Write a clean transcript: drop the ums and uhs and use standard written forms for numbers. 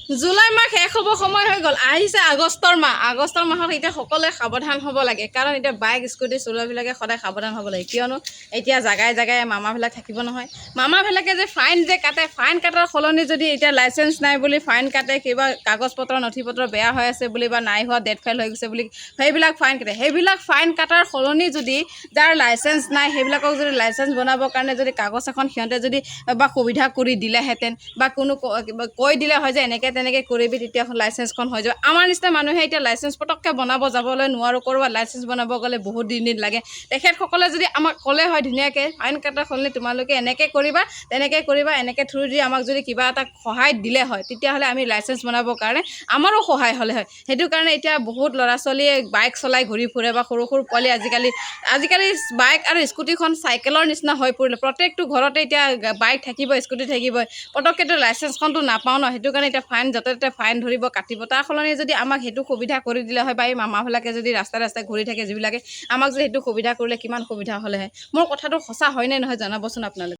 July মাহ শেষ হ'ব সময় হৈ গ'ল, আহিছে আগষ্টৰ মাহত এতিয়া সকলোৱে সাৱধান হ'ব লাগে। কাৰণ এতিয়া বাইক স্কুটি চলোৱাবিলাকে সদায় সাৱধান হ'ব লাগে, কিয়নো এতিয়া জাগাই জাগাই মামাবিলাক থাকিব নহয়। মামাবিলাকে যে ফাইন কাটে, ফাইন কাটাৰ সলনি যদি এতিয়া লাইচেঞ্চ নাই বুলি ফাইন কাটে, কিবা কাগজ পত্ৰ নথি পত্ৰ বেয়া হৈ আছে বুলি বা নাই হোৱা ডেট ফেইল হৈ গৈছে বুলি সেইবিলাক ফাইন কাটে। সেইবিলাক ফাইন কাটাৰ সলনি যদি যাৰ লাইচেঞ্চ নাই সেইবিলাকক যদি লাইচেঞ্চ বনাবৰ কাৰণে যদি কাগজ এখন সিহঁতে যদি বা সুবিধা কৰি দিলেহেঁতেন বা কোনো কৈ দিলে হয় যে এনেকৈ তেনেকৈ কৰিবি, তেতিয়া লাইচেঞ্চখন হৈ যাব। আমাৰ নিচিনা মানুহে এতিয়া লাইচেঞ্চ পটককৈ বনাব যাবলৈ নোৱাৰোঁ, ক'ৰবাত লাইচেঞ্চ বনাব গ'লে বহুত দিন লাগে। তেখেতসকলে যদি আমাক ক'লে হয় ধুনীয়াকৈ ফাইন কাটাৰ সলনি তোমালোকে এনেকৈ কৰিবা, তেনেকৈ কৰিবা, এনেকৈ থ্ৰু দি আমাক যদি কিবা এটা সহায় দিলে হয়, তেতিয়াহ'লে আমি লাইচেঞ্চ বনাবৰ কাৰণে আমাৰো সহায় হ'লে হয়। সেইটো কাৰণে এতিয়া বহুত ল'ৰা ছোৱালীয়ে বাইক চলাই ঘূৰি ফুৰে বা সৰু সৰু পোৱালি আজিকালি বাইক আৰু স্কুটিখন চাইকেলৰ নিচিনা হৈ পৰিলে। প্ৰত্যেকটো ঘৰতে এতিয়া বাইক থাকিব, স্কুটি থাকিবই, পটককৈতো লাইচেঞ্চখনতো নাপাওঁ ন। সেইটো কাৰণে এতিয়া ফাইন য'তে ত'তে ফাইন ধৰিব, কাটিব। তাৰ সলনি যদি আমাক সেইটো সুবিধা কৰি দিলে হয় বা এই মামাবিলাকে যদি ৰাস্তাই ৰাস্তাই ঘূৰি থাকে যিবিলাকে, আমাক যদি সেইটো সুবিধা কৰিলে কিমান সুবিধা হ'লে হয়। মোৰ কথাটো সঁচা হয়নে নহয় জনাবচোন আপোনালোকে।